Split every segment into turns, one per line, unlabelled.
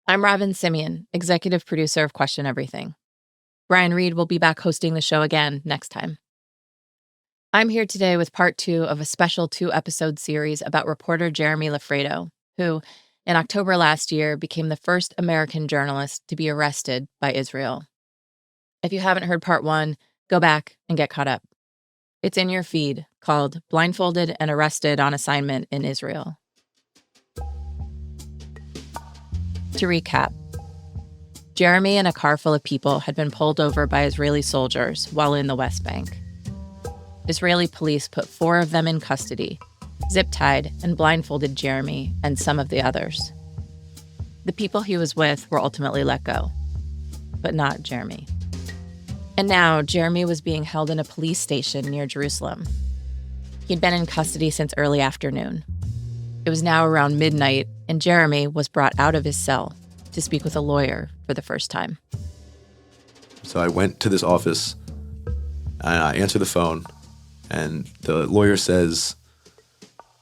I'm Robin Simeon, executive producer of Question Everything. Brian Reed will be back hosting the show again next time. I'm here today with part 2 of a special 2-episode series about reporter Jeremy Loffredo, who, in October last year, became the first American journalist to be arrested by Israel. If you haven't heard part 1, go back and get caught up. It's in your feed, called Blindfolded and Arrested on Assignment in Israel. To recap, Jeremy and a car full of people had been pulled over by Israeli soldiers while in the West Bank. Israeli police put 4 of them in custody, zip-tied and blindfolded Jeremy and some of the others. The people he was with were ultimately let go, but not Jeremy. And now Jeremy was being held in a police station near Jerusalem. He'd been in custody since early afternoon. It was now around midnight, and Jeremy was brought out of his cell to speak with a lawyer for the first time.
So I went to this office, and I answered the phone, and the lawyer says,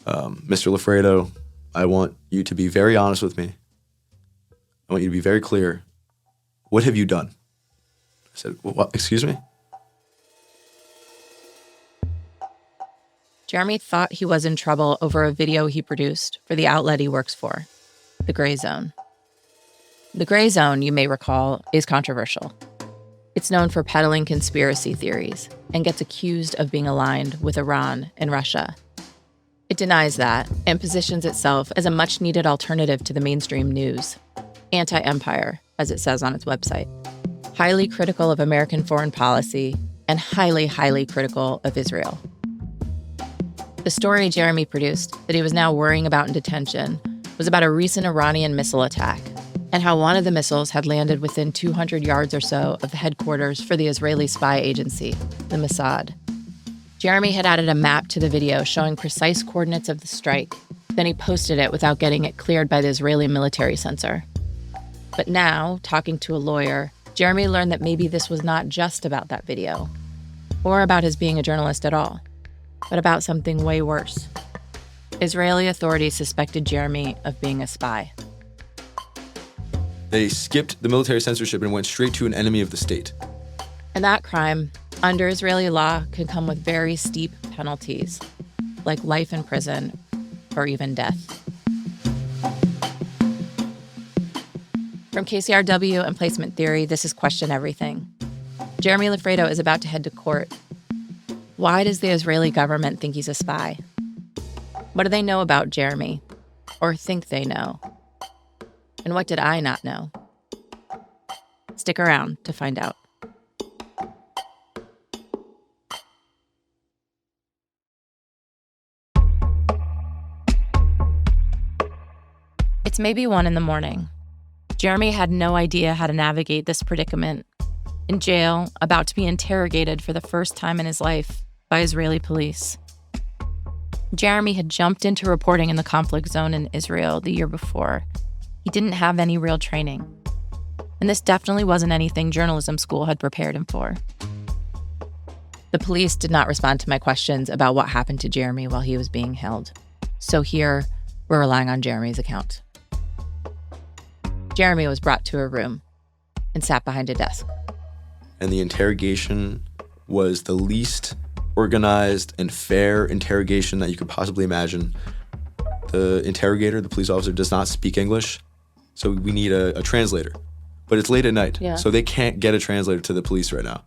Mr. Loffredo, I want you to be very honest with me. I want you to be very clear. What have you done? I said, what? Excuse me?
Jeremy thought he was in trouble over a video he produced for the outlet he works for, The Gray Zone. The Gray Zone, you may recall, is controversial. It's known for peddling conspiracy theories and gets accused of being aligned with Iran and Russia. It denies that and positions itself as a much-needed alternative to the mainstream news, anti-empire, as it says on its website, highly critical of American foreign policy, and highly, highly critical of Israel. The story Jeremy produced that he was now worrying about in detention was about a recent Iranian missile attack and how one of the missiles had landed within 200 yards or so of the headquarters for the Israeli spy agency, the Mossad. Jeremy had added a map to the video showing precise coordinates of the strike. Then he posted it without getting it cleared by the Israeli military censor. But now, talking to a lawyer, Jeremy learned that maybe this was not just about that video, or about his being a journalist at all, but about something way worse. Israeli authorities suspected Jeremy of being a spy.
They skipped the military censorship and went straight to an enemy of the state.
And that crime, under Israeli law, can come with very steep penalties, like life in prison or even death. From KCRW and Placement Theory, this is Question Everything. Jeremy Loffredo is about to head to court. Why does the Israeli government think he's a spy? What do they know about Jeremy? Or think they know? And what did I not know? Stick around to find out. It's maybe 1 a.m. Jeremy had no idea how to navigate this predicament. In jail, about to be interrogated for the first time in his life by Israeli police. Jeremy had jumped into reporting in the conflict zone in Israel the year before. He didn't have any real training. And this definitely wasn't anything journalism school had prepared him for. The police did not respond to my questions about what happened to Jeremy while he was being held. So here, we're relying on Jeremy's account. Jeremy was brought to a room and sat behind a desk.
And the interrogation was the least organized and fair interrogation that you could possibly imagine. The interrogator, the police officer, does not speak English, so we need a translator. But it's late at night, so they can't get a translator to the police right now.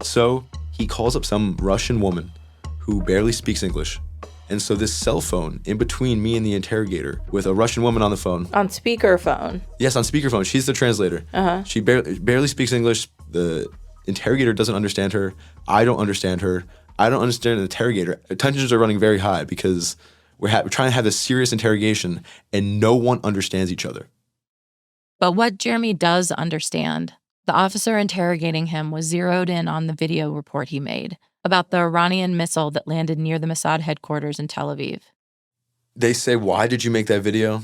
So he calls up some Russian woman who barely speaks English. And so this cell phone in between me and the interrogator with a Russian woman on the phone.
On speakerphone?
Yes, on speakerphone. She's the translator. She barely speaks English. The interrogator doesn't understand her. I don't understand her. I don't understand the interrogator. Tensions are running very high because we're trying to have this serious interrogation and no one understands each other.
But what Jeremy does understand, the officer interrogating him was zeroed in on the video report he made about the Iranian missile that landed near the Mossad headquarters in Tel Aviv.
They say, why did you make that video?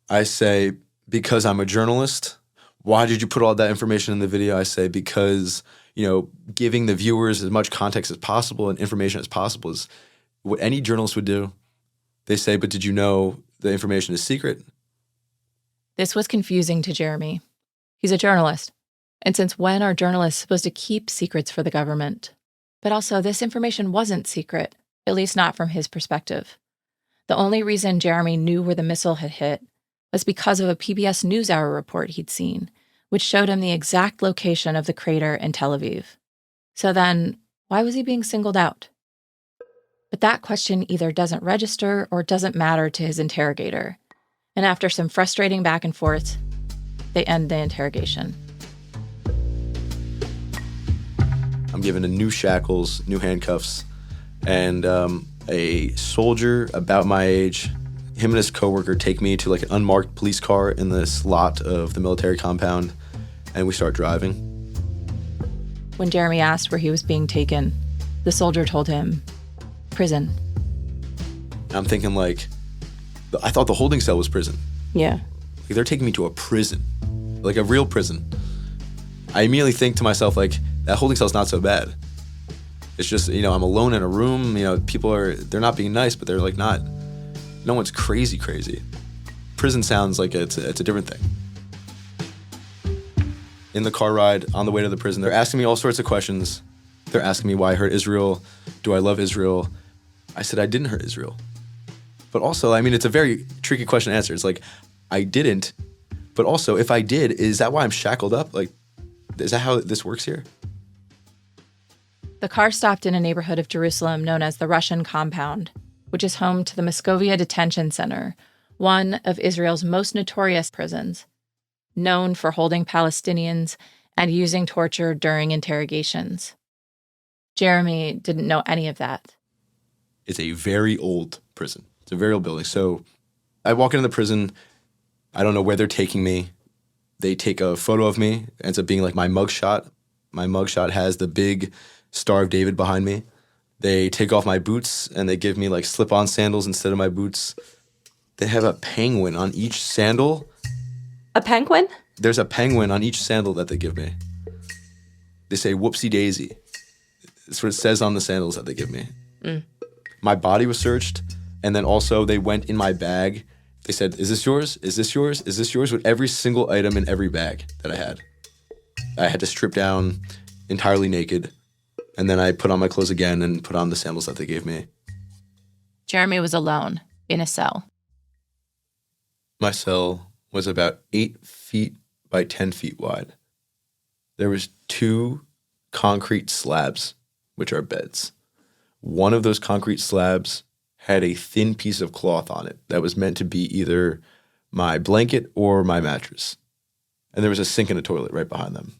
I say, because I'm a journalist. Why did you put all that information in the video? I say, because, giving the viewers as much context as possible and information as possible is what any journalist would do. They say, but did you know the information is secret?
This was confusing to Jeremy. He's a journalist. And since when are journalists supposed to keep secrets for the government? But also, this information wasn't secret, at least not from his perspective. The only reason Jeremy knew where the missile had hit was because of a PBS NewsHour report he'd seen, which showed him the exact location of the crater in Tel Aviv. So then, why was he being singled out? But that question either doesn't register or doesn't matter to his interrogator. And after some frustrating back and forth, they end the interrogation.
I'm given new shackles, new handcuffs, and a soldier about my age, him and his coworker take me to like an unmarked police car in this lot of the military compound, and we start driving.
When Jeremy asked where he was being taken, the soldier told him, prison.
I'm thinking like, I thought the holding cell was prison.
Yeah.
Like, they're taking me to a prison, like a real prison. I immediately think to myself, like, that holding cell's not so bad. It's just, I'm alone in a room, people they're not being nice, but they're like not, no one's crazy. Prison sounds like it's a different thing. In the car ride, on the way to the prison, they're asking me all sorts of questions. They're asking me why I hurt Israel. Do I love Israel? I said I didn't hurt Israel. But also, it's a very tricky question to answer. It's like, I didn't, but also, if I did, is that why I'm shackled up? Like, is that how this works here?
The car stopped in a neighborhood of Jerusalem known as the Russian Compound, which is home to the Moscovia Detention Center, one of Israel's most notorious prisons, known for holding Palestinians and using torture during interrogations. Jeremy didn't know any of that.
It's a very old prison. It's a very old building. So I walk into the prison. I don't know where they're taking me. They take a photo of me. It ends up being like my mugshot. My mugshot has the big Star of David behind me. They take off my boots and they give me like slip-on sandals instead of my boots. They have a penguin on each sandal.
A penguin?
There's a penguin on each sandal that they give me. They say whoopsie daisy. That's what it says on the sandals that they give me. My body was searched, and then also they went in my bag. They said, is this yours? Is this yours? Is this yours? With every single item in every bag that I had. I had to strip down entirely naked, and then I put on my clothes again and put on the sandals that they gave me.
Jeremy was alone in a cell.
My cell was about 8 feet by 10 feet wide. There was 2 concrete slabs, which are beds. One of those concrete slabs had a thin piece of cloth on it that was meant to be either my blanket or my mattress. And there was a sink and a toilet right behind them.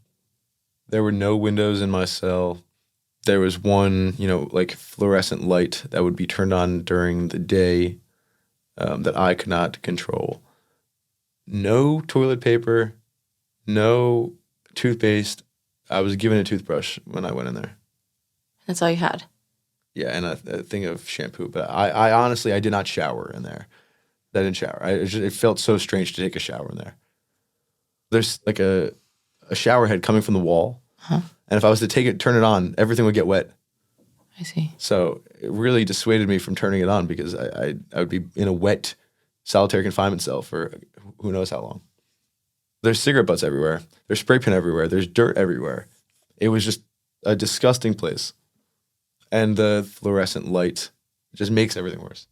There were no windows in my cell. There was one, like fluorescent light that would be turned on during the day that I could not control. No toilet paper, no toothpaste. I was given a toothbrush when I went in there.
That's all you had?
Yeah, and a thing of shampoo. But I honestly, I did not shower in there. I didn't shower. It felt so strange to take a shower in there. There's like a shower head coming from the wall.
Huh.
And if I was to turn it on, everything would get wet.
I see.
So it really dissuaded me from turning it on because I would be in a wet solitary confinement cell for who knows how long. There's cigarette butts everywhere. There's spray paint everywhere. There's dirt everywhere. It was just a disgusting place. And the fluorescent light just makes everything worse.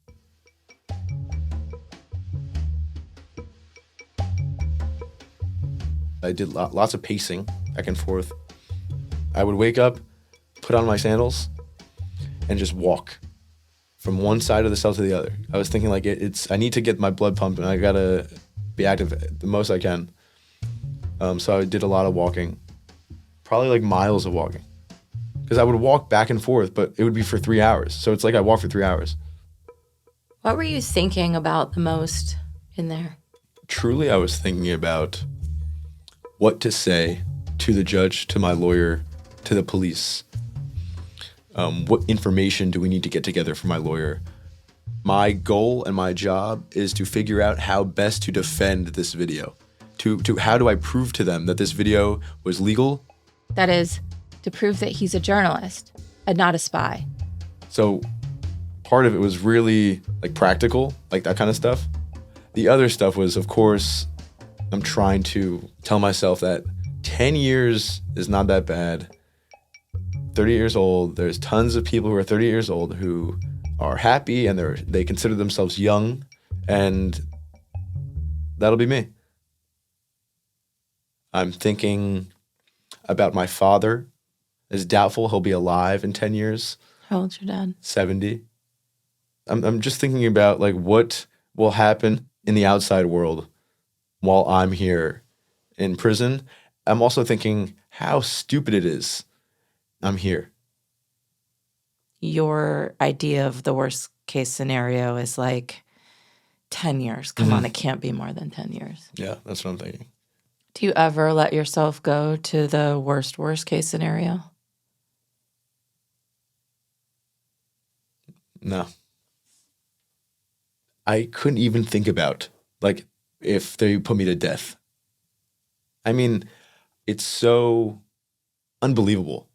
I did lots of pacing back and forth. I would wake up, put on my sandals, and just walk from one side of the cell to the other. I was thinking like I need to get my blood pumping. I gotta be active the most I can. So I did a lot of walking, probably like miles of walking. Because I would walk back and forth, but it would be for 3 hours. So it's like I walked for 3 hours.
What were you thinking about the most in there?
Truly, I was thinking about what to say to the judge, to my lawyer, to the police. What information do we need to get together for my lawyer? My goal and my job is to figure out how best to defend this video. To how do I prove to them that this video was legal?
That is, to prove that he's a journalist and not a spy.
So part of it was really like practical, like that kind of stuff. The other stuff was, of course, I'm trying to tell myself that 10 years is not that bad. 30 years old, there's tons of people who are 30 years old who are happy and they consider themselves young, and that'll be me. I'm thinking about my father. It's doubtful he'll be alive in 10 years.
How old's your dad?
70. I'm just thinking about like what will happen in the outside world while I'm here in prison. I'm also thinking how stupid it is I'm here.
Your idea of the worst case scenario is like 10 years. Come on, it can't be more than 10 years.
Yeah, that's what I'm thinking.
Do you ever let yourself go to the worst case scenario?
No. I couldn't even think about, like, if they put me to death. I mean, it's so unbelievable.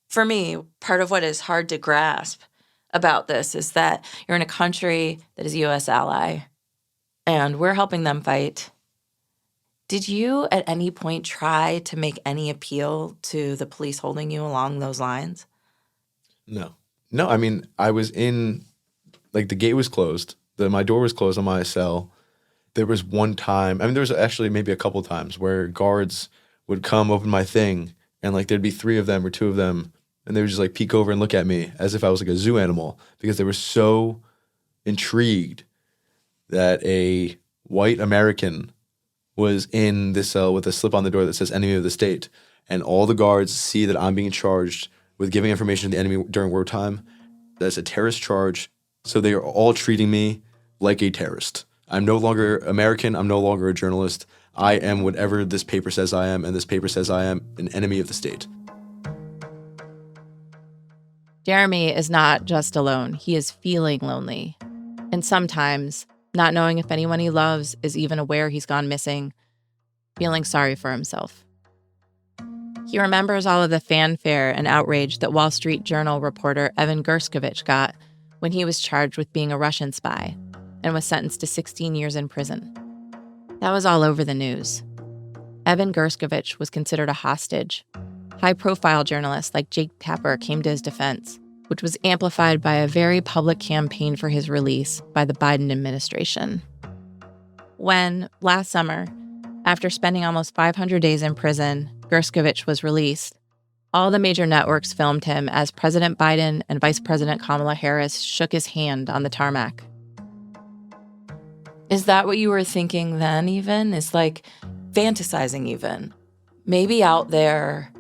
For me, part of what is hard to grasp about this is that you're in a country that is a U.S. ally, and we're helping them fight. Did you at any point try to make any appeal to the police holding you along those lines?
No. No, I mean, I was in, like, the gate was closed. My door was closed on my cell. There was one time, I mean, there was actually maybe a couple times where guards would come open my thing, and, like, there'd be 3 of them or 2 of them, and they would just, like, peek over and look at me as if I was, like, a zoo animal, because they were so intrigued that a white American was in this cell with a slip on the door that says enemy of the state. And all the guards see that I'm being charged with giving information to the enemy during wartime. That's a terrorist charge. So they are all treating me like a terrorist. I'm no longer American. I'm no longer a journalist. I am whatever this paper says I am, and this paper says I am an enemy of the state.
Jeremy is not just alone. He is feeling lonely. And sometimes not knowing if anyone he loves is even aware he's gone missing, feeling sorry for himself. He remembers all of the fanfare and outrage that Wall Street Journal reporter Evan Gershkovich got when he was charged with being a Russian spy and was sentenced to 16 years in prison. That was all over the news. Evan Gershkovich was considered a hostage. High-profile journalists like Jake Tapper came to his defense, which was amplified by a very public campaign for his release by the Biden administration. When, last summer, after spending almost 500 days in prison, Gershkovich was released, all the major networks filmed him as President Biden and Vice President Kamala Harris shook his hand on the tarmac.
Is that what you were thinking then even? Is like fantasizing even? Maybe out there,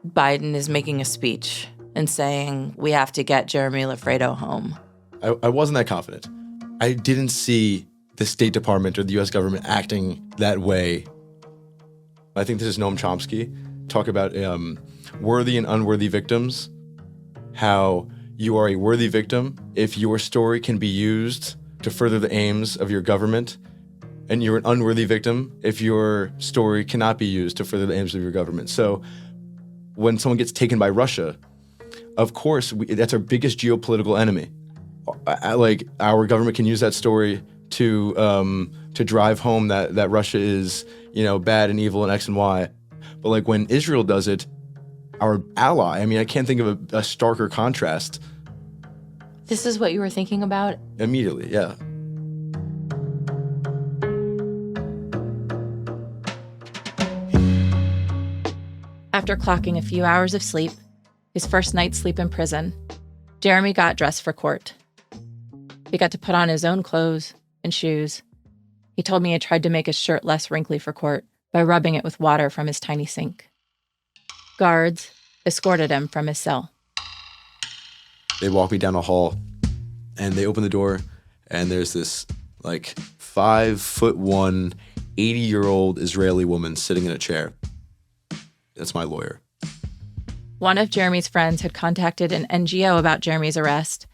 Biden is making a speech and saying, we have to get Jeremy Loffredo home.
I wasn't that confident. I didn't see the State Department or the U.S. government acting that way. I think this is Noam Chomsky. Talk about worthy and unworthy victims, how you are a worthy victim if your story can be used to further the aims of your government, and you're an unworthy victim if your story cannot be used to further the aims of your government. So when someone gets taken by Russia, of course, that's our biggest geopolitical enemy. Like, our government can use that story to drive home that Russia is, bad and evil and X and Y. But like when Israel does it, our ally, I mean, I can't think of a starker contrast.
This is what you were thinking about?
Immediately, yeah.
After clocking a few hours of sleep, his first night's sleep in prison, Jeremy got dressed for court. He got to put on his own clothes and shoes. He told me he tried to make his shirt less wrinkly for court by rubbing it with water from his tiny sink. Guards escorted him from his cell.
They walk me down a hall, and they open the door, and there's this, 5'1", 80-year-old Israeli woman sitting in a chair. That's my lawyer.
One of Jeremy's friends had contacted an NGO about Jeremy's arrest,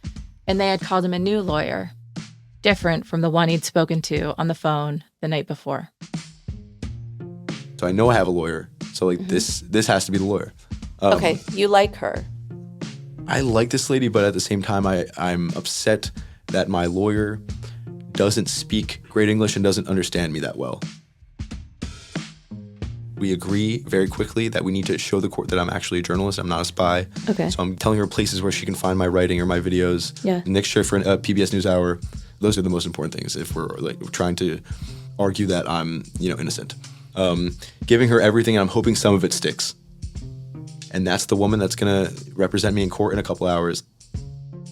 and they had called him a new lawyer, different from the one he'd spoken to on the phone the night before.
So I know I have a lawyer. So this has to be the lawyer.
Okay, you like her.
I like this lady, but at the same time, I'm upset that my lawyer doesn't speak great English and doesn't understand me that well. We agree very quickly that we need to show the court that I'm actually a journalist. I'm not a spy.
Okay.
So I'm telling her places where she can find my writing or my videos.
Yeah.
Next year for a PBS NewsHour, those are the most important things if we're trying to argue that I'm innocent. Giving her everything, and I'm hoping some of it sticks. And that's the woman that's going to represent me in court in a couple hours.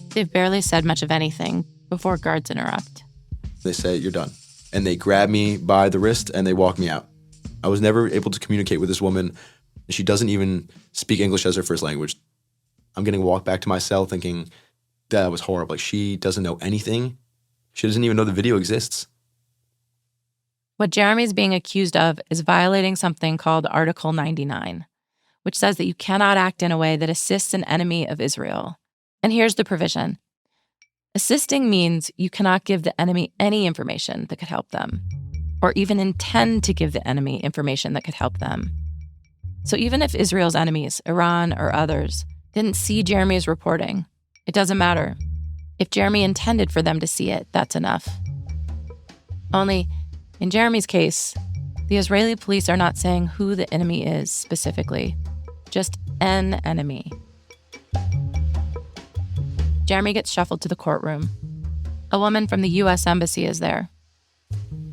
They've barely said much of anything before guards interrupt.
They say, "You're done." And they grab me by the wrist and they walk me out. I was never able to communicate with this woman. She doesn't even speak English as her first language. I'm getting walked back to my cell thinking, that was horrible. Like, she doesn't know anything. She doesn't even know the video exists.
What Jeremy's being accused of is violating something called Article 99, which says that you cannot act in a way that assists an enemy of Israel. And here's the provision. Assisting means you cannot give the enemy any information that could help them, or even intend to give the enemy information that could help them. So even if Israel's enemies, Iran or others, didn't see Jeremy's reporting, it doesn't matter. If Jeremy intended for them to see it, that's enough. Only, in Jeremy's case, the Israeli police are not saying who the enemy is specifically, just an enemy. Jeremy gets shuffled to the courtroom. A woman from the U.S. Embassy is there.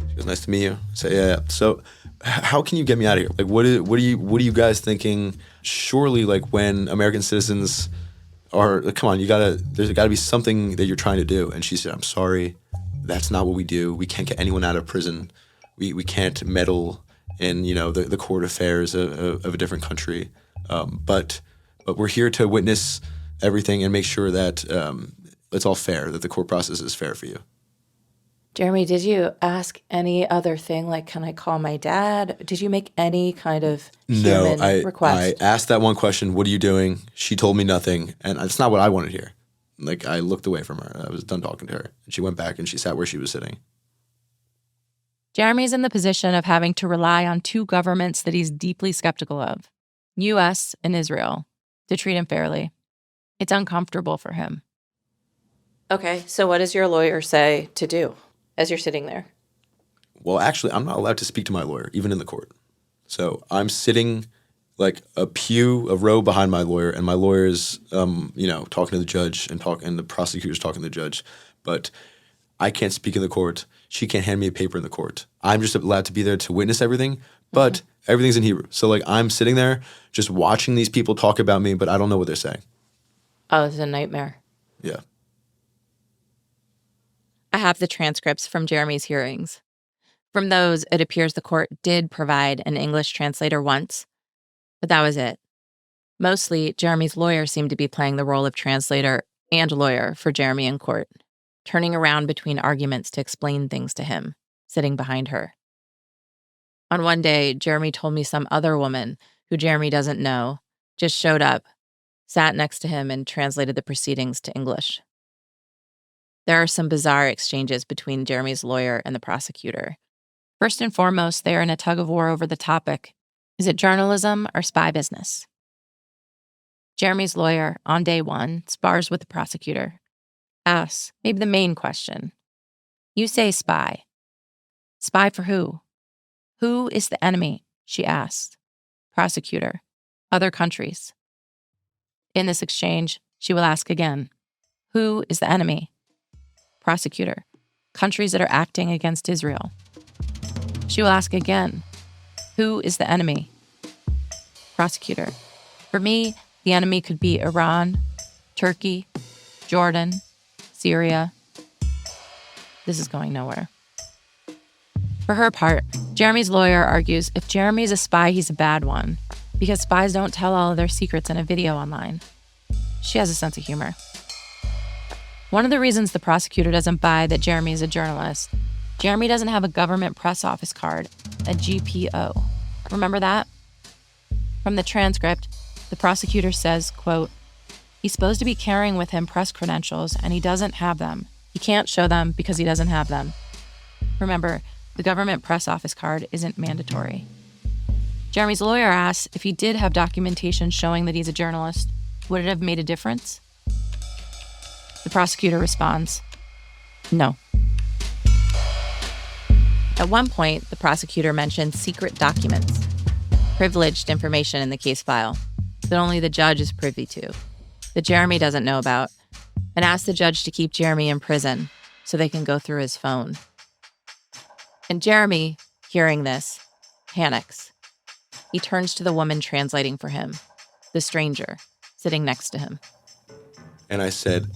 She goes, "Nice to meet you." I say, "Yeah. So how can you get me out of here? Like, what are you guys thinking? Surely, like, when American citizens are, like, come on, there's gotta be something that you're trying to do." And she said, "I'm sorry. That's not what we do. We can't get anyone out of prison. We can't meddle in, the court affairs of a different country. But we're here to witness everything and make sure that it's all fair, that the court process is fair for you."
Jeremy, did you ask any other thing, like, can I call my dad? Did you make any kind of human request?
I asked that one question, "What are you doing?" She told me nothing, and it's not what I wanted to hear. Like, I looked away from her. I was done talking to her. And she went back and she sat where she was sitting.
Jeremy's in the position of having to rely on two governments that he's deeply skeptical of, U.S. and Israel, to treat him fairly. It's uncomfortable for him.
Okay, so what does your lawyer say to do as you're sitting there?
Well, actually, I'm not allowed to speak to my lawyer, even in the court. So I'm sitting like a row behind my lawyer, and my lawyer's, talking to the judge and the prosecutor's talking to the judge. But I can't speak in the court. She can't hand me a paper in the court. I'm just allowed to be there to witness everything, but everything's in Hebrew. So, like, I'm sitting there just watching these people talk about me, but I don't know what they're saying.
Oh, it's a nightmare.
Yeah.
I have the transcripts from Jeremy's hearings. From those, it appears the court did provide an English translator once, but that was it. Mostly, Jeremy's lawyer seemed to be playing the role of translator and lawyer for Jeremy in court, turning around between arguments to explain things to him, sitting behind her. On one day, Jeremy told me some other woman, who Jeremy doesn't know, just showed up, sat next to him, and translated the proceedings to English. There are some bizarre exchanges between Jeremy's lawyer and the prosecutor. First and foremost, they are in a tug-of-war over the topic. Is it journalism or spy business? Jeremy's lawyer, on day one, spars with the prosecutor. Asks, maybe the main question. You say spy. Spy for who? Who is the enemy? She asks. Prosecutor. Other countries. In this exchange, she will ask again. Who is the enemy? Prosecutor. Countries that are acting against Israel. She will ask again. Who is the enemy? Prosecutor. For me, the enemy could be Iran, Turkey, Jordan, Syria. This is going nowhere. For her part, Jeremy's lawyer argues if Jeremy's a spy, he's a bad one, because spies don't tell all of their secrets in a video online. She has a sense of humor. One of the reasons the prosecutor doesn't buy that Jeremy is a journalist, Jeremy doesn't have a government press office card, a GPO. Remember that? From the transcript, the prosecutor says, quote, he's supposed to be carrying with him press credentials, and he doesn't have them. He can't show them because he doesn't have them. Remember, the government press office card isn't mandatory. Jeremy's lawyer asks if he did have documentation showing that he's a journalist, would it have made a difference? The prosecutor responds, no. At one point, the prosecutor mentioned secret documents, privileged information in the case file that only the judge is privy to, that Jeremy doesn't know about, and asked the judge to keep Jeremy in prison so they can go through his phone. And Jeremy, hearing this, panics. He turns to the woman translating for him, the stranger, sitting next to him.
And I said,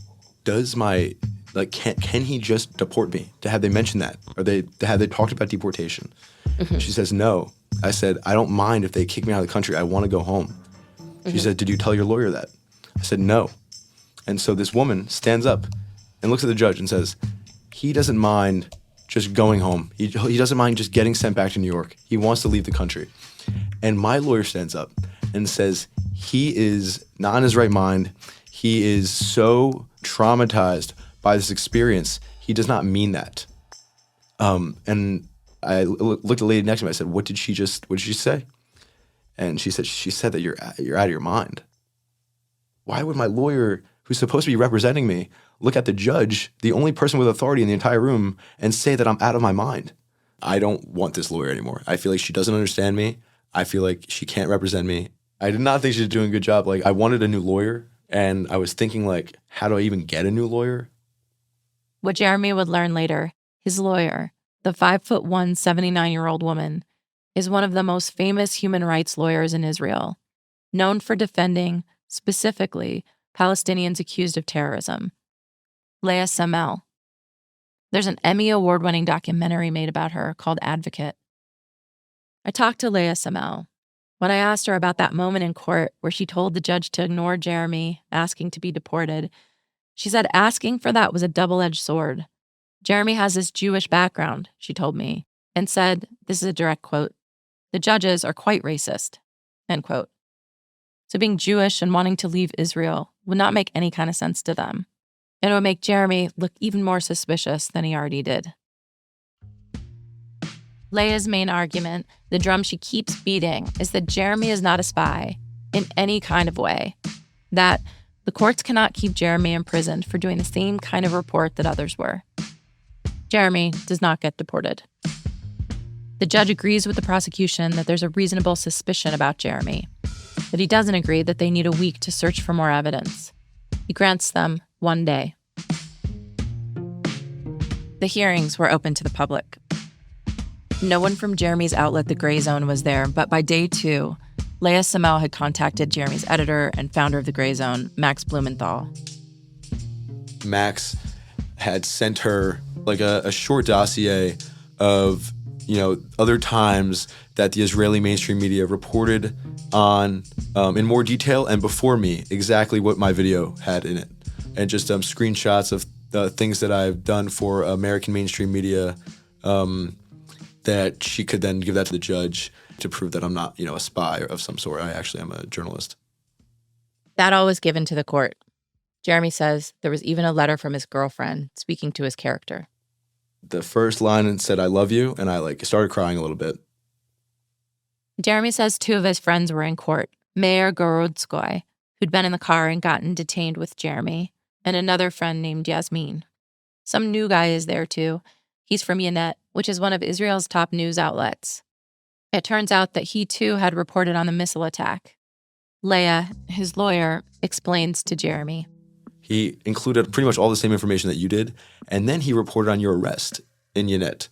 can he just deport me? Have they mentioned that? Have they talked about deportation? Mm-hmm. She says, no. I said, I don't mind if they kick me out of the country. I want to go home. She said, did you tell your lawyer that? I said, no. And so this woman stands up and looks at the judge and says, he doesn't mind just going home. He doesn't mind just getting sent back to New York. He wants to leave the country. And my lawyer stands up and says, he is not in his right mind. He is so traumatized by this experience. He does not mean that. And I looked at the lady next to me. I said, what did she say? And she said that you're out of your mind. Why would my lawyer, who's supposed to be representing me, look at the judge, the only person with authority in the entire room, and say that I'm out of my mind? I don't want this lawyer anymore. I feel like she doesn't understand me. I feel like she can't represent me. I did not think she was doing a good job. I wanted a new lawyer, and I was thinking, how do I even get a new lawyer?
What Jeremy would learn later, his lawyer, the 5'1", 79-year-old woman, is one of the most famous human rights lawyers in Israel, known for defending, specifically, Palestinians accused of terrorism. Leah Seipel. There's an Emmy Award-winning documentary made about her called Advocate. I talked to Leah Seipel. When I asked her about that moment in court where she told the judge to ignore Jeremy asking to be deported, she said asking for that was a double-edged sword. Jeremy has this Jewish background, she told me, and said, this is a direct quote, the judges are quite racist, end quote. So being Jewish and wanting to leave Israel would not make any kind of sense to them. And it would make Jeremy look even more suspicious than he already did. Leah's main argument, the drum she keeps beating, is that Jeremy is not a spy in any kind of way. That the courts cannot keep Jeremy imprisoned for doing the same kind of report that others were. Jeremy does not get deported. The judge agrees with the prosecution that there's a reasonable suspicion about Jeremy, but he doesn't agree that they need a week to search for more evidence. He grants them 1 day. The hearings were open to the public. No one from Jeremy's outlet, The Gray Zone, was there, but by day 2, Leah Seipel had contacted Jeremy's editor and founder of The Gray Zone, Max Blumenthal.
Max had sent her a short dossier of other times that the Israeli mainstream media reported on in more detail and before me exactly what my video had in it, and just screenshots of the things that I've done for American mainstream media that she could then give that to the judge to prove that I'm not a spy of some sort. I actually am a journalist.
That all was given to the court. Jeremy says there was even a letter from his girlfriend speaking to his character.
The first line said, I love you, and I started crying a little bit.
Jeremy says 2 of his friends were in court, Meir Gorodskoy, who'd been in the car and gotten detained with Jeremy, and another friend named Yasmin. Some new guy is there too. He's from Ynet, which is one of Israel's top news outlets. It turns out that he too had reported on the missile attack. Leah, his lawyer, explains to Jeremy.
He included pretty much all the same information that you did, and then he reported on your arrest in Ynet.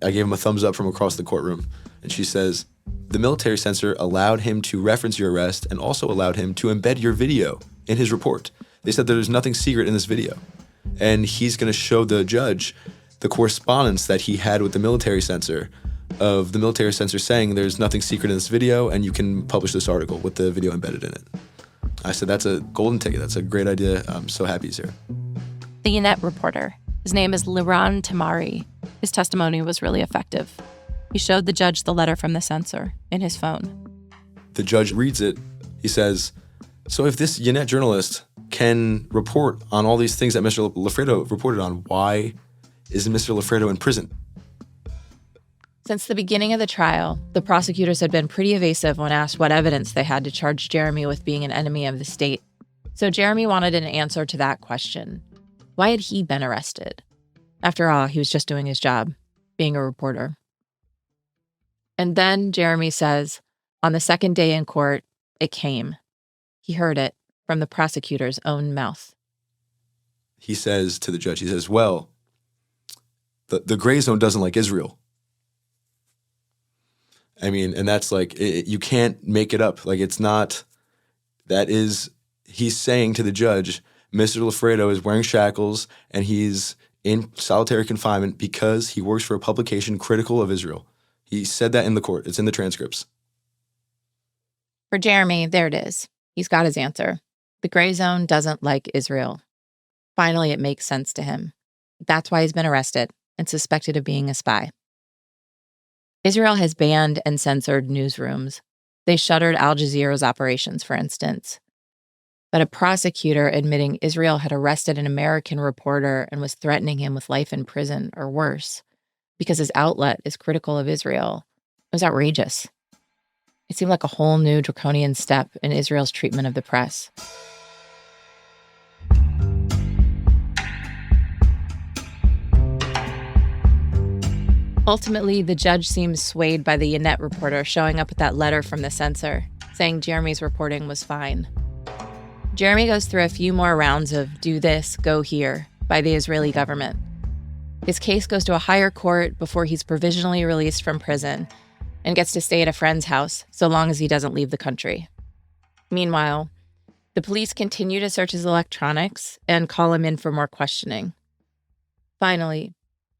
I gave him a thumbs up from across the courtroom, and she says, the military censor allowed him to reference your arrest and also allowed him to embed your video in his report. They said that there's nothing secret in this video, and he's going to show the judge the correspondence that he had with the military censor of the military censor saying there's nothing secret in this video and you can publish this article with the video embedded in it. I said, that's a golden ticket. That's a great idea. I'm so happy he's here.
The Ynet reporter, his name is Liran Tamari. His testimony was really effective. He showed the judge the letter from the censor in his phone.
The judge reads it. He says, so if this Ynet journalist can report on all these things that Mr. Loffredo reported on, why is Mr. Loffredo in prison?
Since the beginning of the trial, the prosecutors had been pretty evasive when asked what evidence they had to charge Jeremy with being an enemy of the state. So Jeremy wanted an answer to that question. Why had he been arrested? After all, he was just doing his job. being a reporter. And then Jeremy says, on the second day in court, it came. He heard it from the prosecutor's own mouth.
He says to the judge, he says, well, the gray zone doesn't like Israel. I mean, and that's like, you can't make it up. Like, it's not, he's saying to the judge, Mr. Loffredo is wearing shackles and he's in solitary confinement because he works for a publication critical of Israel. He said that in the court. It's in the transcripts.
For Jeremy, there it is. He's got his answer. The gray zone doesn't like Israel. Finally, it makes sense to him. That's why he's been arrested and suspected of being a spy. Israel has banned and censored newsrooms. They shuttered Al Jazeera's operations, for instance. But a prosecutor admitting Israel had arrested an American reporter and was threatening him with life in prison or worse because his outlet is critical of Israel was outrageous. It seemed like a whole new draconian step in Israel's treatment of the press. Ultimately, the judge seems swayed by the Ynet reporter showing up with that letter from the censor, saying Jeremy's reporting was fine. Jeremy goes through a few more rounds of do this, go here by the Israeli government. His case goes to a higher court before he's provisionally released from prison and gets to stay at a friend's house so long as he doesn't leave the country. Meanwhile, the police continue to search his electronics and call him in for more questioning. Finally,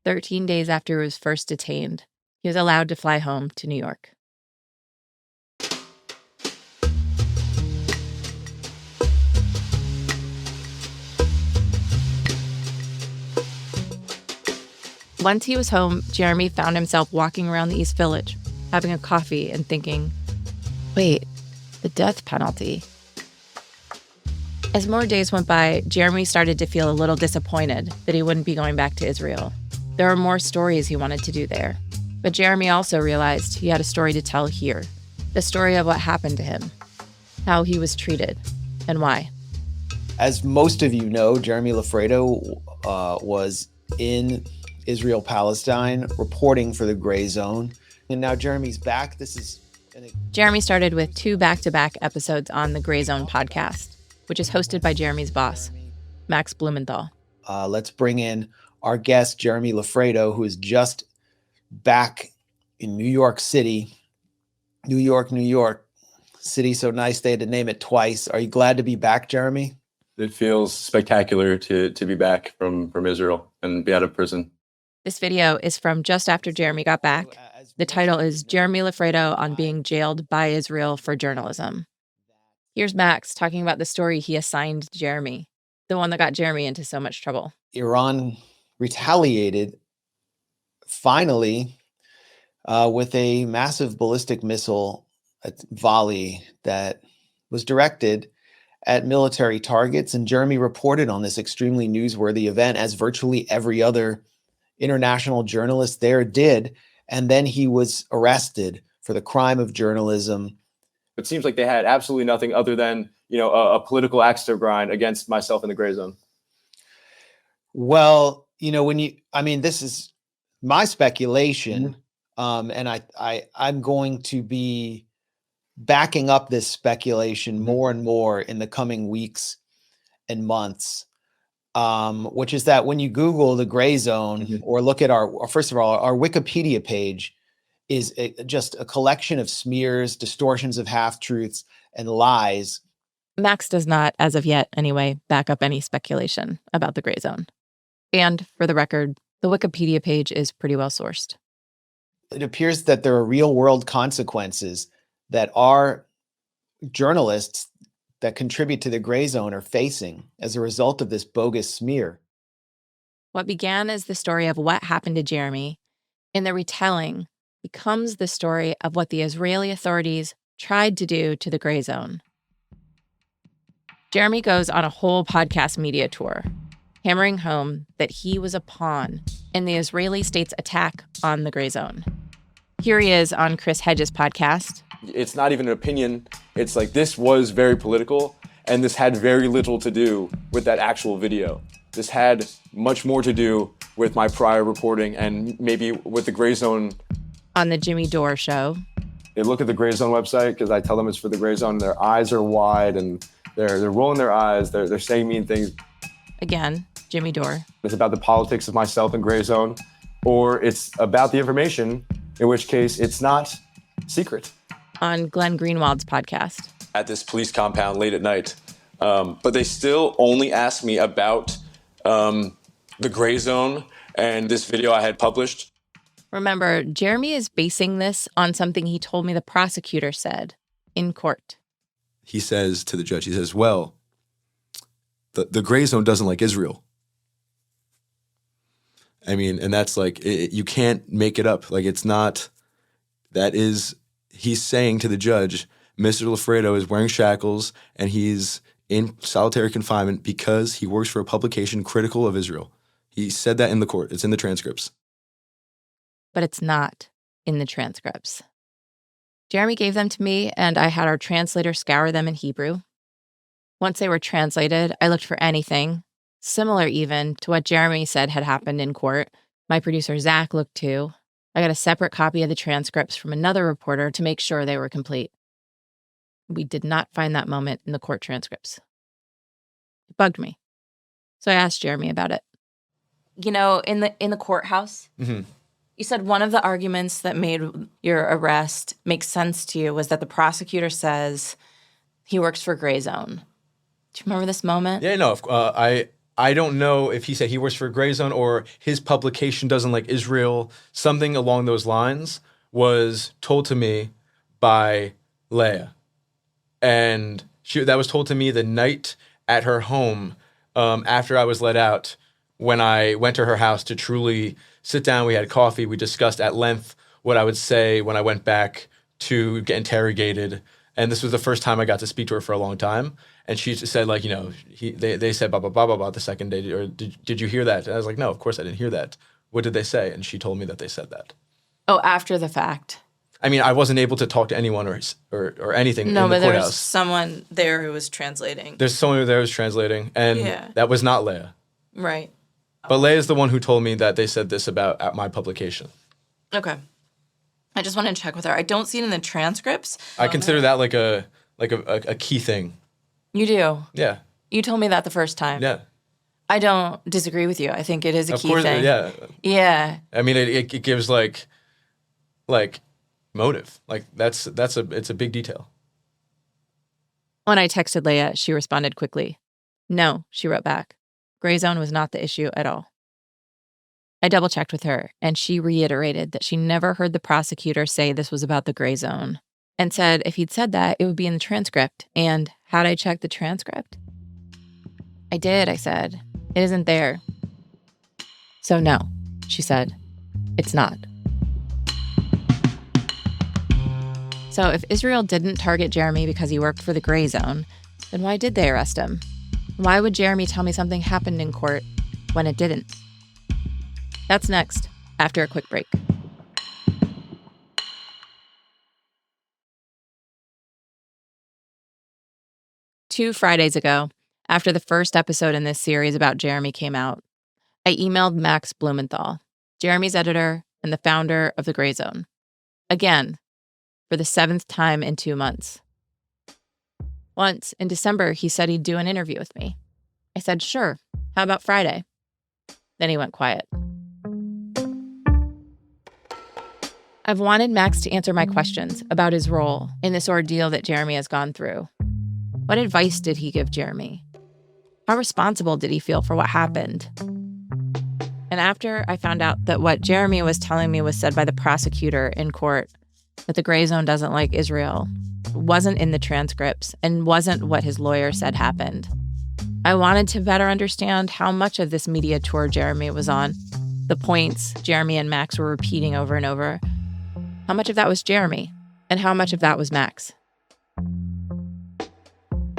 13 days after he was first detained, he was allowed to fly home to New York. Once he was home, Jeremy found himself walking around the East Village, having a coffee and thinking, wait, the death penalty. As more days went by, Jeremy started to feel a little disappointed that he wouldn't be going back to Israel. There were more stories he wanted to do there. But Jeremy also realized he had a story to tell here. The story of what happened to him, how he was treated, and why.
As most of you know, Jeremy Loffredo was in Israel-Palestine reporting for the Gray Zone. And now Jeremy's back.
Jeremy started with 2 back-to-back episodes on the Gray Zone podcast, which is hosted by Jeremy's boss, Max Blumenthal.
Let's bring in our guest, Jeremy Loffredo, who is just back in New York City. New York City, so nice they had to name it twice. Are you glad to be back, Jeremy?
It feels spectacular to be back from Israel and be out of prison.
This video is from just after Jeremy got back. The title is Jeremy Loffredo on being jailed by Israel for journalism. Here's Max talking about the story he assigned Jeremy, the one that got Jeremy into so much trouble.
Iran retaliated, finally, with a massive ballistic missile volley that was directed at military targets. And Jeremy reported on this extremely newsworthy event, as virtually every other international journalist there did. And then he was arrested for the crime of journalism.
It seems like they had absolutely nothing other than, a political axe to grind against myself in the Gray Zone.
Well, this is my speculation. And I'm going to be backing up this speculation more and more in the coming weeks and months, which is that when you Google the Gray Zone or look at our Wikipedia page is just a collection of smears, distortions of half-truths, and lies.
Max does not, as of yet anyway, back up any speculation about the Gray Zone. And for the record, the Wikipedia page is pretty well sourced.
It appears that there are real-world consequences that our journalists that contribute to the Gray Zone are facing as a result of this bogus smear.
What began as the story of what happened to Jeremy, in the retelling, becomes the story of what the Israeli authorities tried to do to the Gray Zone. Jeremy goes on a whole podcast media tour, hammering home that he was a pawn in the Israeli state's attack on the Gray Zone. Here he is on Chris Hedges' podcast.
It's not even an opinion. It's like this was very political, and this had very little to do with that actual video. This had much more to do with my prior reporting and maybe with the Gray Zone.
On the Jimmy Dore show.
They look at the Gray Zone website because I tell them it's for the Gray Zone. And their eyes are wide and they're rolling their eyes. They're saying mean things.
Again, Jimmy Dore.
It's about the politics of myself and Gray Zone, or it's about the information, in which case it's not secret.
On Glenn Greenwald's podcast.
At this police compound late at night. But they still only asked me about the Gray Zone and this video I had published.
Remember, Jeremy is basing this on something he told me the prosecutor said in court.
He says to the judge, he says, well, the Gray Zone doesn't like Israel. I mean, and that's like, you can't make it up. Like, it's not, that is, he's saying to the judge, Mr. Loffredo is wearing shackles and he's in solitary confinement because he works for a publication critical of Israel. He said that in the court. It's in the transcripts.
But it's not in the transcripts. Jeremy gave them to me, and I had our translator scour them in Hebrew. Once they were translated, I looked for anything, similar even to what Jeremy said had happened in court. My producer, Zach, looked too. I got a separate copy of the transcripts from another reporter to make sure they were complete. We did not find that moment in the court transcripts. It bugged me. So I asked Jeremy about it.
You know, in the courthouse, you said one of the arguments that made your arrest make sense to you was that the prosecutor says he works for Gray Zone. Do you remember this moment?
Yeah, no, I don't know if he said he works for Gray Zone or his publication doesn't like Israel. Something along those lines was told to me by Leah. And that was told to me the night at her home after I was let out, when I went to her house to truly sit down. We had coffee. We discussed at length what I would say when I went back to get interrogated. And this was the first time I got to speak to her for a long time. And she said, like, you know, they said blah, blah, blah, blah, blah the second day. Or did you hear that? And I was like, no, of course I didn't hear that. What did they say? And she told me that they said that.
Oh, after the fact.
I mean, I wasn't able to talk to anyone or anything in the courthouse. No, but
there was someone there who was translating.
There's someone there who was translating. And that was not Leah.
Right.
But Leah is the one who told me that they said this about at my publication.
Okay. I just want to check with her. I don't see it in the transcripts.
I consider that like a key thing.
You do?
Yeah.
You told me that the first time.
Yeah.
I don't disagree with you. I think it is a key thing.
Yeah.
Yeah.
I mean, it gives like motive. Like it's a big detail.
When I texted Leah, she responded quickly. No, she wrote back. Gray Zone was not the issue at all. I double-checked with her, and she reiterated that she never heard the prosecutor say this was about the Gray Zone, and said if he'd said that, it would be in the transcript. And how'd I check the transcript? I did, I said. It isn't there. So no, she said. It's not. So if Israel didn't target Jeremy because he worked for the Gray Zone, then why did they arrest him? Why would Jeremy tell me something happened in court when it didn't? That's next, after a quick break. Two Fridays ago, after the first episode in this series about Jeremy came out, I emailed Max Blumenthal, Jeremy's editor and the founder of the Gray Zone. Again, for the 7th time in 2 months. Once, in December, he said he'd do an interview with me. I said, sure, how about Friday? Then he went quiet. I've wanted Max to answer my questions about his role in this ordeal that Jeremy has gone through. What advice did he give Jeremy? How responsible did he feel for what happened? And after I found out that what Jeremy was telling me was said by the prosecutor in court, that the Gray Zone doesn't like Israel, wasn't in the transcripts and wasn't what his lawyer said happened, I wanted to better understand how much of this media tour Jeremy was on, the points Jeremy and Max were repeating over and over. How much of that was Jeremy, and how much of that was Max?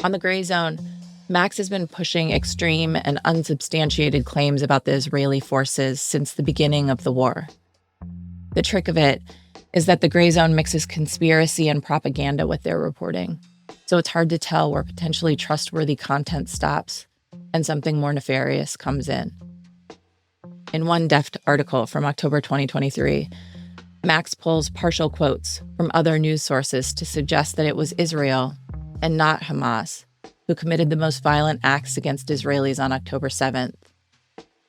On the Gray Zone, Max has been pushing extreme and unsubstantiated claims about the Israeli forces since the beginning of the war. The trick of it is that the Gray Zone mixes conspiracy and propaganda with their reporting. So it's hard to tell where potentially trustworthy content stops and something more nefarious comes in. In one deft article from October 2023, Max pulls partial quotes from other news sources to suggest that it was Israel and not Hamas who committed the most violent acts against Israelis on October 7th.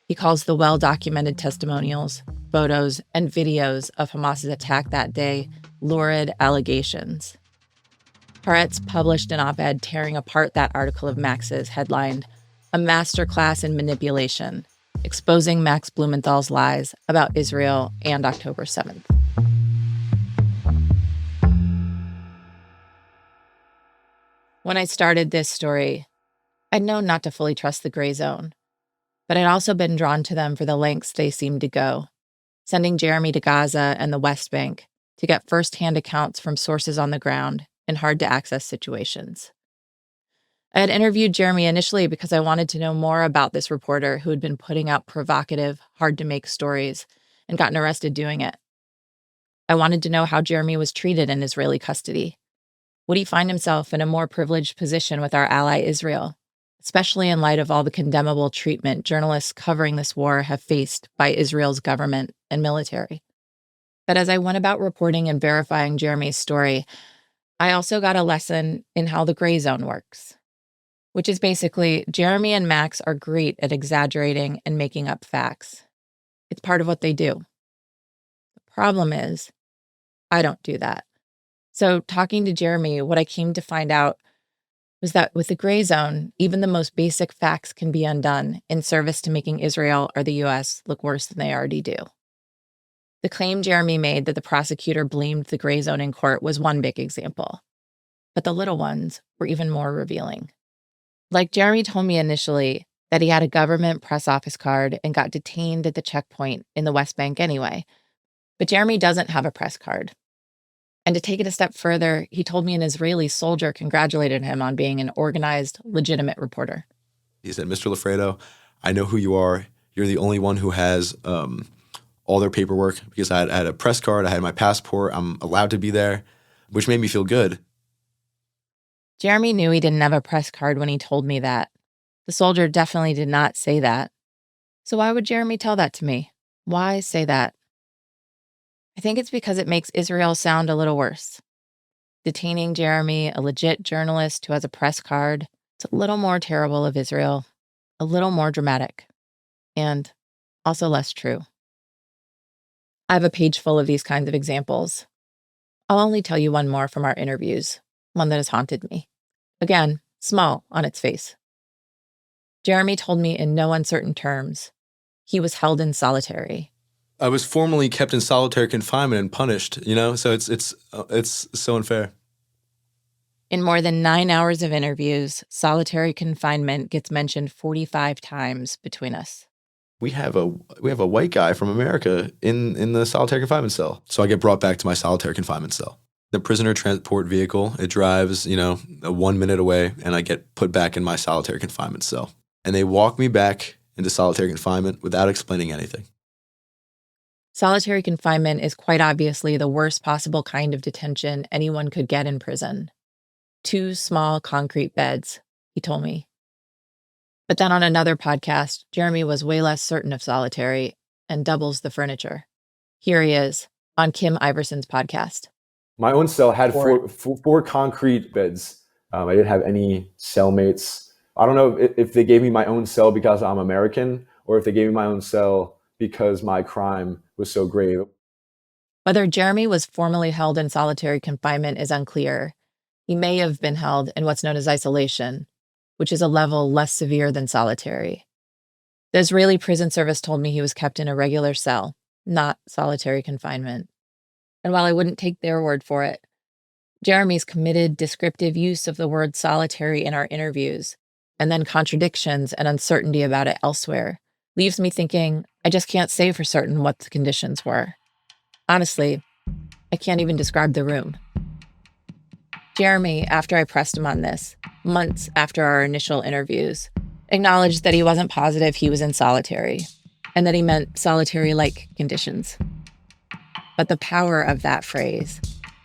He calls the well-documented testimonials, photos, and videos of Hamas's attack that day lurid allegations. Haaretz published an op-ed tearing apart that article of Max's headlined, "A Masterclass in Manipulation," exposing Max Blumenthal's lies about Israel and October 7th. When I started this story, I'd known not to fully trust the gray zone, but I'd also been drawn to them for the lengths they seemed to go, sending Jeremy to Gaza and the West Bank to get firsthand accounts from sources on the ground in hard-to-access situations. I had interviewed Jeremy initially because I wanted to know more about this reporter who had been putting out provocative, hard-to-make stories and gotten arrested doing it. I wanted to know how Jeremy was treated in Israeli custody. Would he find himself in a more privileged position with our ally Israel, especially in light of all the condemnable treatment journalists covering this war have faced by Israel's government and military? But as I went about reporting and verifying Jeremy's story, I also got a lesson in how the gray zone works, which is basically Jeremy and Max are great at exaggerating and making up facts. It's part of what they do. The problem is, I don't do that. So talking to Jeremy, what I came to find out was that with the gray zone, even the most basic facts can be undone in service to making Israel or the U.S. look worse than they already do. The claim Jeremy made that the prosecutor blamed the gray zone in court was one big example, but the little ones were even more revealing. Like Jeremy told me initially that he had a government press office card and got detained at the checkpoint in the West Bank anyway, but Jeremy doesn't have a press card. And to take it a step further, he told me an Israeli soldier congratulated him on being an organized, legitimate reporter.
He said, "Mr. Loffredo, I know who you are. You're the only one who has all their paperwork because I had a press card, I had my passport, I'm allowed to be there," which made me feel good.
Jeremy knew he didn't have a press card when he told me that. The soldier definitely did not say that. So why would Jeremy tell that to me? Why say that? I think it's because it makes Israel sound a little worse. Detaining Jeremy, a legit journalist who has a press card, it's a little more terrible of Israel, a little more dramatic, and also less true. I have a page full of these kinds of examples. I'll only tell you one more from our interviews, one that has haunted me. Again, small on its face. Jeremy told me in no uncertain terms he was held in solitary.
I was formally kept in solitary confinement and punished, so it's so unfair.
In more than 9 hours of interviews, solitary confinement gets mentioned 45 times between us.
We have a white guy from America in the solitary confinement cell. So I get brought back to my solitary confinement cell. The prisoner transport vehicle, it drives, 1 minute away, and I get put back in my solitary confinement cell. And they walk me back into solitary confinement without explaining anything.
Solitary confinement is quite obviously the worst possible kind of detention anyone could get in prison. 2 small concrete beds, he told me. But then on another podcast, Jeremy was way less certain of solitary and doubles the furniture. Here he is on Kim Iverson's podcast.
My own cell had four concrete beds. I didn't have any cellmates. I don't know if they gave me my own cell because I'm American or if they gave me my own cell because my crime was so grave.
Whether Jeremy was formally held in solitary confinement is unclear. He may have been held in what's known as isolation, which is a level less severe than solitary. The Israeli prison service told me he was kept in a regular cell, not solitary confinement. And while I wouldn't take their word for it, Jeremy's committed, descriptive use of the word solitary in our interviews, and then contradictions and uncertainty about it elsewhere, leaves me thinking I just can't say for certain what the conditions were. Honestly, I can't even describe the room. Jeremy, after I pressed him on this, months after our initial interviews, acknowledged that he wasn't positive he was in solitary, and that he meant solitary-like conditions. But the power of that phrase,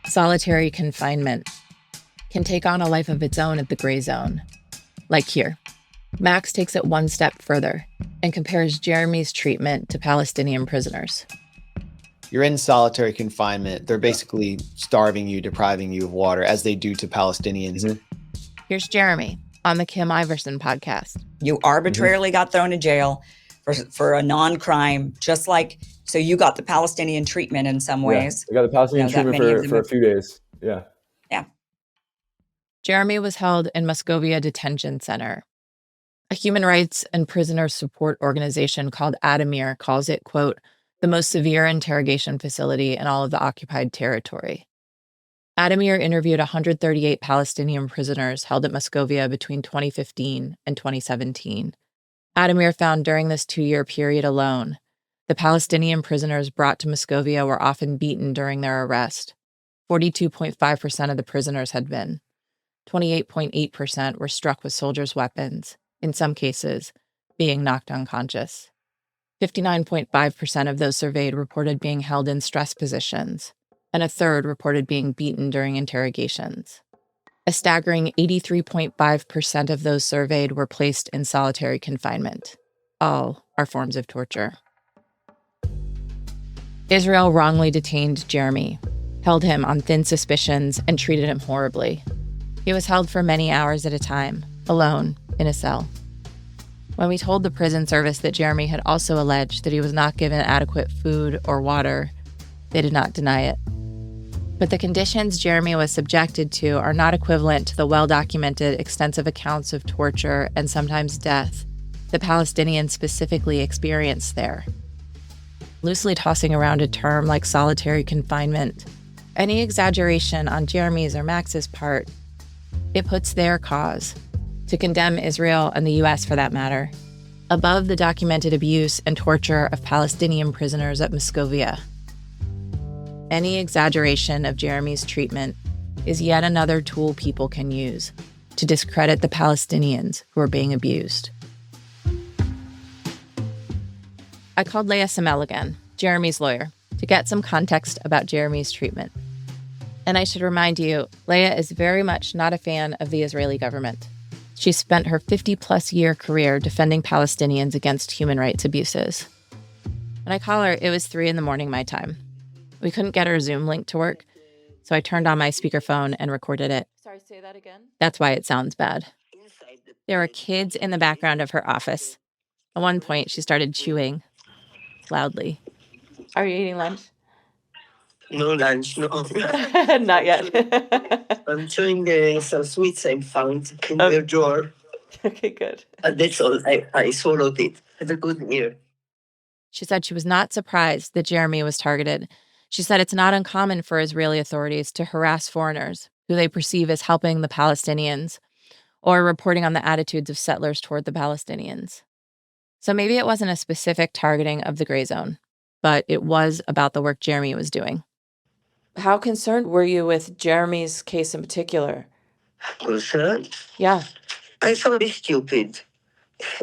solitary confinement, can take on a life of its own at the gray zone, like here. Max takes it one step further and compares Jeremy's treatment to Palestinian prisoners.
You're in solitary confinement. They're basically starving you, depriving you of water, as they do to Palestinians.
Mhm.
Here's Jeremy on the Kim Iverson podcast.
You arbitrarily got thrown in jail for a non-crime, just like, so you got the Palestinian treatment in some ways.
I got the Palestinian
that
treatment
many of them
for a few days. Yeah.
Jeremy was held in Moscovia Detention Center. A human rights and prisoner support organization called Ajmera calls it, quote, the most severe interrogation facility in all of the occupied territory. Ajmera interviewed 138 Palestinian prisoners held at Moscovia between 2015 and 2017. Ajmera found during this 2-year period alone, the Palestinian prisoners brought to Moscovia were often beaten during their arrest. 42.5% of the prisoners had been. 28.8% were struck with soldiers' weapons, in some cases, being knocked unconscious. 59.5% of those surveyed reported being held in stress positions, and a third reported being beaten during interrogations. A staggering 83.5% of those surveyed were placed in solitary confinement. All are forms of torture. Israel wrongly detained Jeremy, held him on thin suspicions, and treated him horribly. He was held for many hours at a time, alone, in a cell. When we told the prison service that Jeremy had also alleged that he was not given adequate food or water, they did not deny it. But the conditions Jeremy was subjected to are not equivalent to the well-documented extensive accounts of torture and sometimes death that Palestinians specifically experienced there. Loosely tossing around a term like solitary confinement, any exaggeration on Jeremy's or Max's part, it puts their cause, to condemn Israel and the U.S. for that matter, above the documented abuse and torture of Palestinian prisoners at Moscovia. Any exaggeration of Jeremy's treatment is yet another tool people can use to discredit the Palestinians who are being abused. I called Leah Semel again, Jeremy's lawyer, to get some context about Jeremy's treatment. And I should remind you, Leah is very much not a fan of the Israeli government. She spent her 50-plus year career defending Palestinians against human rights abuses. When I call her, it was 3 a.m. my time. We couldn't get her Zoom link to work, so I turned on my speakerphone and recorded it.
Sorry, say that again.
That's why it sounds bad. There were kids in the background of her office. At one point, she started chewing loudly.
Are you eating lunch?
No lunch, no.
Not yet.
I'm chewing some sweets I found in their drawer.
Okay, good.
And that's all. I swallowed it. Have a good year.
She said she was not surprised that Jeremy was targeted. She said it's not uncommon for Israeli authorities to harass foreigners who they perceive as helping the Palestinians or reporting on the attitudes of settlers toward the Palestinians. So maybe it wasn't a specific targeting of the gray zone, but it was about the work Jeremy was doing.
How concerned were you with Jeremy's case in particular?
Concerned?
Yeah.
I thought it stupid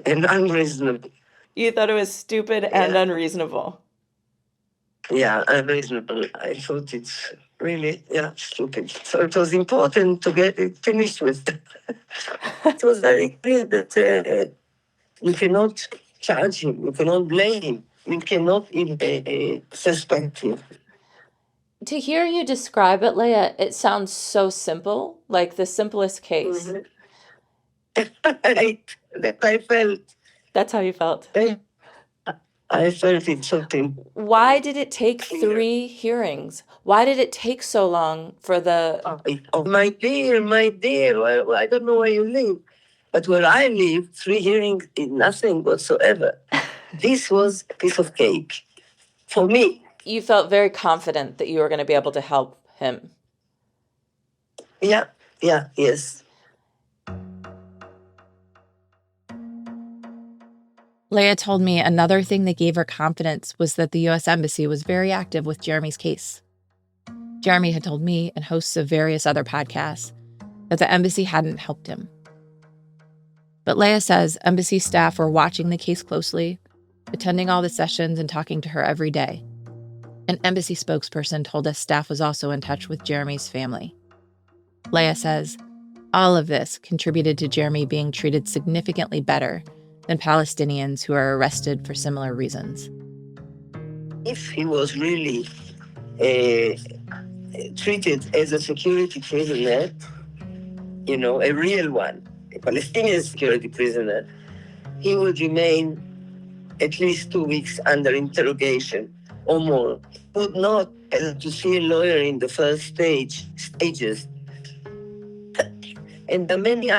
and unreasonable.
You thought it was stupid and unreasonable.
Yeah, unreasonable. I thought it's really, stupid. So it was important to get it finished with. It was very clear that you cannot charge him, you cannot blame him, you cannot suspect him.
To hear you describe it, Leah, it sounds so simple, like the simplest case.
I felt.
That's how you felt.
I felt it something.
Why did it take 3 hearings? Why did it take so long for the...
Oh, my dear, well, I don't know where you live, but where I live, 3 hearings is nothing whatsoever. This was a piece of cake for me.
You felt very confident that you were going to be able to help him.
Yes.
Leah told me another thing that gave her confidence was that the U.S. Embassy was very active with Jeremy's case. Jeremy had told me and hosts of various other podcasts that the embassy hadn't helped him. But Leah says embassy staff were watching the case closely, attending all the sessions and talking to her every day. An embassy spokesperson told us staff was also in touch with Jeremy's family. Leah says, All of this contributed to Jeremy being treated significantly better than Palestinians who are arrested for similar reasons.
If he was really treated as a security prisoner, a real one, a Palestinian security prisoner, he would remain at least 2 weeks under interrogation or more. He would not have to see a lawyer in the first stages. And there are many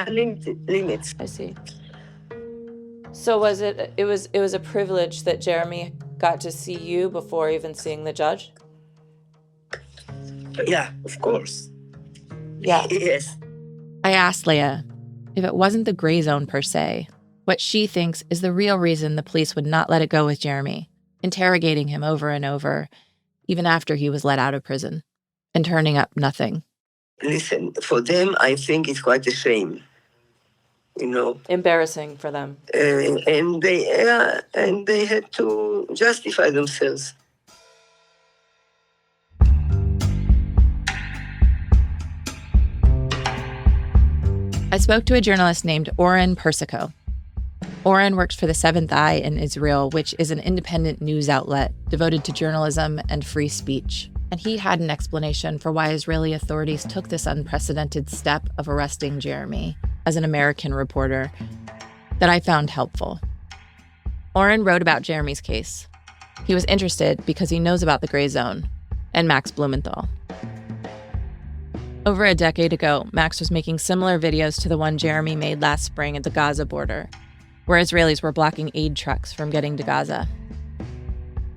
limits.
I see. So it was a privilege that Jeremy got to see you before even seeing the judge?
Yeah, of course.
Yeah.
Yes.
I asked Leah if it wasn't the gray zone per se, what she thinks is the real reason the police would not let it go with Jeremy, interrogating him over and over, even after he was let out of prison, and turning up nothing.
Listen, for them, I think it's quite a shame.
Embarrassing for them.
And they had to justify themselves.
I spoke to a journalist named Oren Persico. Oren works for the Seventh Eye in Israel, which is an independent news outlet devoted to journalism and free speech. And he had an explanation for why Israeli authorities took this unprecedented step of arresting Jeremy as an American reporter that I found helpful. Oren wrote about Jeremy's case. He was interested because he knows about the gray zone and Max Blumenthal. Over a decade ago, Max was making similar videos to the one Jeremy made last spring at the Gaza border, where Israelis were blocking aid trucks from getting to Gaza.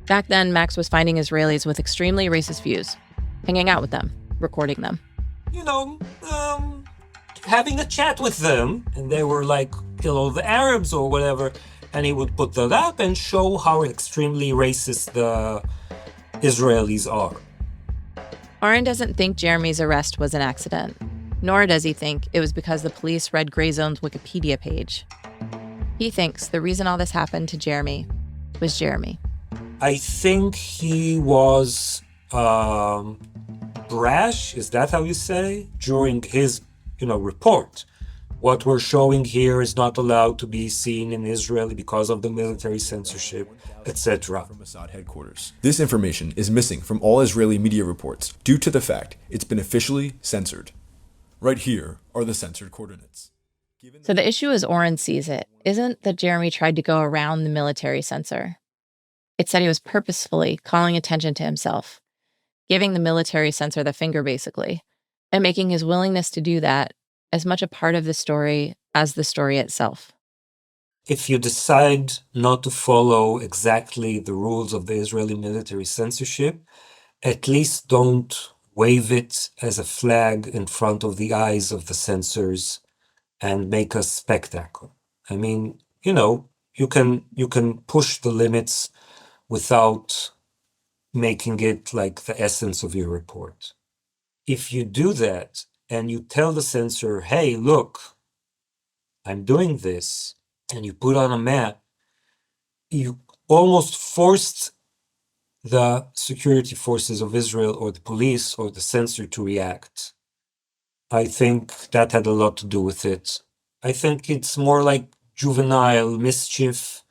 Back then, Max was finding Israelis with extremely racist views, hanging out with them, recording them.
Having a chat with them, and they were like, kill all the Arabs or whatever, and he would put that up and show how extremely racist the Israelis are.
Oren doesn't think Jeremy's arrest was an accident, nor does he think it was because the police read Gray Zone's Wikipedia page. He thinks the reason all this happened to Jeremy was Jeremy.
I think he was brash, is that how you say? During his, report. What we're showing here is not allowed to be seen in Israel because of the military censorship, etc.
From Mossad headquarters. This information is missing from all Israeli media reports due to the fact it's been officially censored. Right here are the censored coordinates.
So the issue as Oren sees it isn't that Jeremy tried to go around the military censor. It's that he was purposefully calling attention to himself, giving the military censor the finger basically, and making his willingness to do that as much a part of the story as the story itself.
If you decide not to follow exactly the rules of the Israeli military censorship, at least don't wave it as a flag in front of the eyes of the censors and make a spectacle. I mean, you can push the limits without making it like the essence of your report. If you do that and you tell the censor, hey, look, I'm doing this, and you put on a map, you almost forced the security forces of Israel or the police or the censor to react. I think that had a lot to do with it. I think it's more like juvenile mischief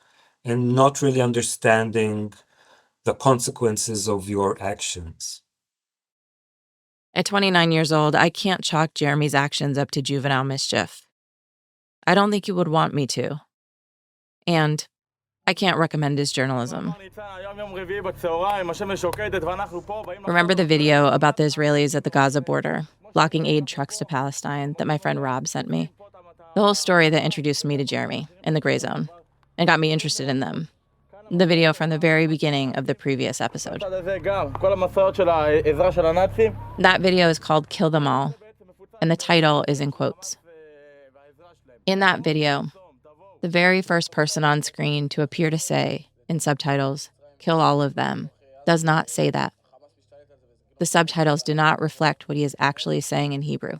and not really understanding the consequences of your actions.
At 29 years old, I can't chalk Jeremy's actions up to juvenile mischief. I don't think he would want me to. And I can't recommend his journalism. Remember the video about the Israelis at the Gaza border, blocking aid trucks to Palestine that my friend Rob sent me? The whole story that introduced me to Jeremy in the Gray Zone and got me interested in them. The video from the very beginning of the previous episode. That video is called Kill Them All, and the title is in quotes. In that video, the very first person on screen to appear to say, in subtitles, kill all of them, does not say that. The subtitles do not reflect what he is actually saying in Hebrew.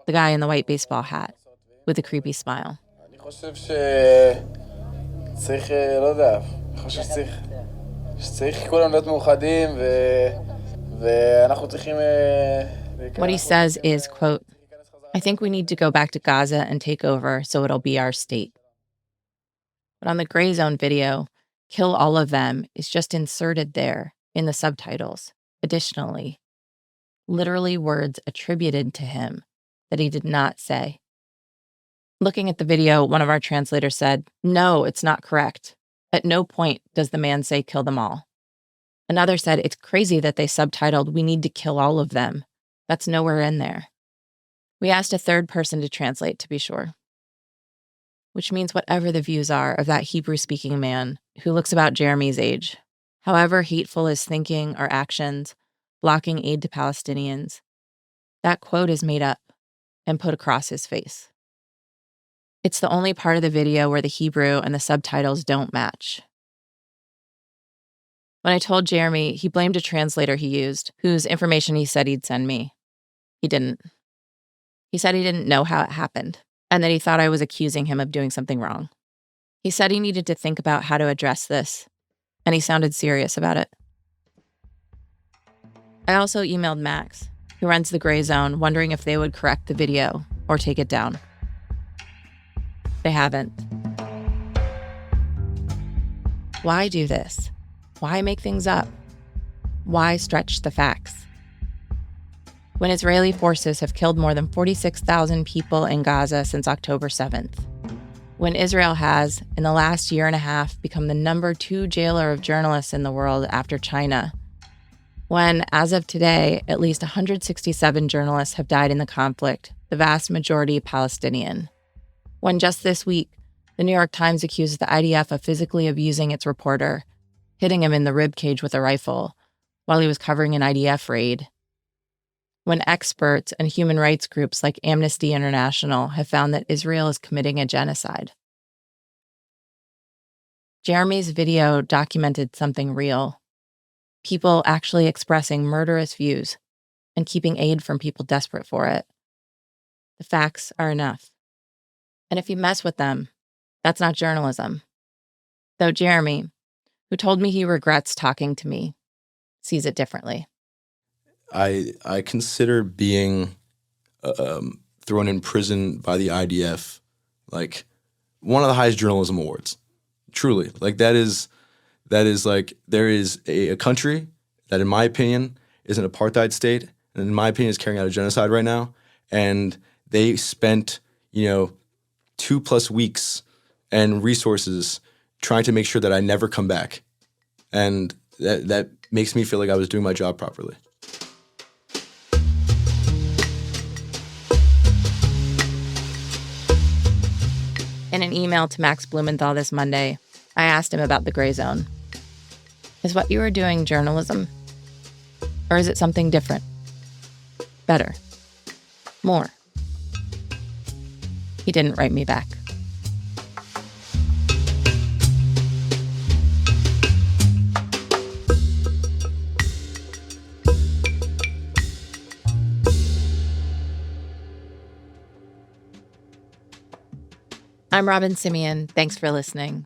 The guy in the white baseball hat, with a creepy smile. What he says is, quote, I think we need to go back to Gaza and take over so it'll be our state. But on the Gray Zone video, kill all of them is just inserted there in the subtitles. Additionally, literally words attributed to him that he did not say. Looking at the video, one of our translators said, "No, it's not correct. At no point does the man say kill them all." Another said, "It's crazy that they subtitled, 'We need to kill all of them.' That's nowhere in there." We asked a third person to translate to be sure. Which means whatever the views are of that Hebrew-speaking man who looks about Jeremy's age, however hateful his thinking or actions, blocking aid to Palestinians, that quote is made up and put across his face. It's the only part of the video where the Hebrew and the subtitles don't match. When I told Jeremy, he blamed a translator he used, whose information he said he'd send me. He didn't. He said he didn't know how it happened, and that he thought I was accusing him of doing something wrong. He said he needed to think about how to address this, and he sounded serious about it. I also emailed Max, who runs the Gray Zone, wondering if they would correct the video or take it down. They haven't. Why do this? Why make things up? Why stretch the facts? When Israeli forces have killed more than 46,000 people in Gaza since October 7th. When Israel has, in the last year and a half, become the number 2 jailer of journalists in the world after China. When, as of today, at least 167 journalists have died in the conflict, the vast majority Palestinian. When just this week, the New York Times accuses the IDF of physically abusing its reporter, hitting him in the ribcage with a rifle while he was covering an IDF raid. When experts and human rights groups like Amnesty International have found that Israel is committing a genocide. Jeremy's video documented something real. People actually expressing murderous views and keeping aid from people desperate for it. The facts are enough. And if you mess with them, that's not journalism. Though Jeremy, who told me he regrets talking to me, sees it differently.
I consider being thrown in prison by the IDF like one of the highest journalism awards. Truly, like that is like there is a country that, in my opinion, is an apartheid state, and in my opinion, is carrying out a genocide right now. And they spent 2+ weeks and resources trying to make sure that I never come back, and that makes me feel like I was doing my job properly.
In an email to Max Blumenthal this Monday, I asked him about the Gray Zone. Is what you were doing journalism? Or is it something different? Better? More? He didn't write me back. I'm Robin Simeon. Thanks for listening.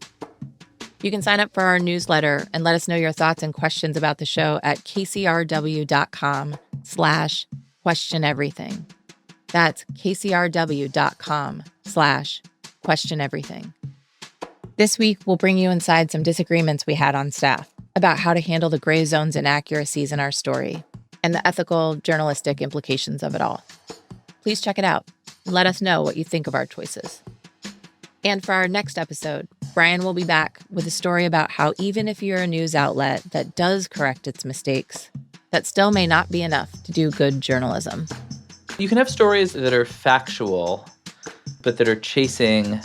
You can sign up for our newsletter and let us know your thoughts and questions about the show at kcrw.com/questioneverything. That's kcrw.com/questioneverything. This week, we'll bring you inside some disagreements we had on staff about how to handle the gray zones inaccuracies in our story and the ethical, journalistic implications of it all. Please check it out and let us know what you think of our choices. And for our next episode, Brian will be back with a story about how even if you're a news outlet that does correct its mistakes, that still may not be enough to do good journalism.
You can have stories that are factual, but that are chasing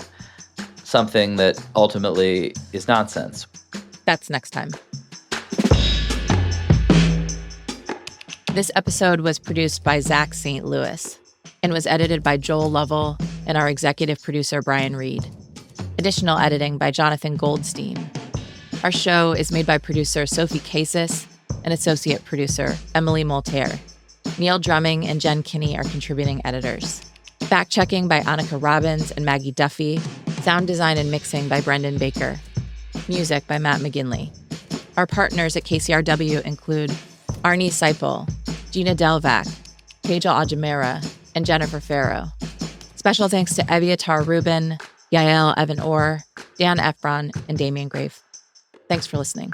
something that ultimately is nonsense.
That's next time. This episode was produced by Zach St. Louis and was edited by Joel Lovell and our executive producer, Brian Reed. Additional editing by Jonathan Goldstein. Our show is made by producer Sophie Kazis and associate producer Emily Malterre. Neil Drumming and Jen Kinney are contributing editors. Fact-checking by Annika Robbins and Maggie Duffy. Sound design and mixing by Brendan Baker. Music by Matt McGinley. Our partners at KCRW include Arnie Seipel, Gina Delvac, Tejal Ajmera, and and Jennifer Ferro. Special thanks to Evyatar Rubin, Yael Evan Orr, Dan Ephron, and Damien Graef. Thanks for listening.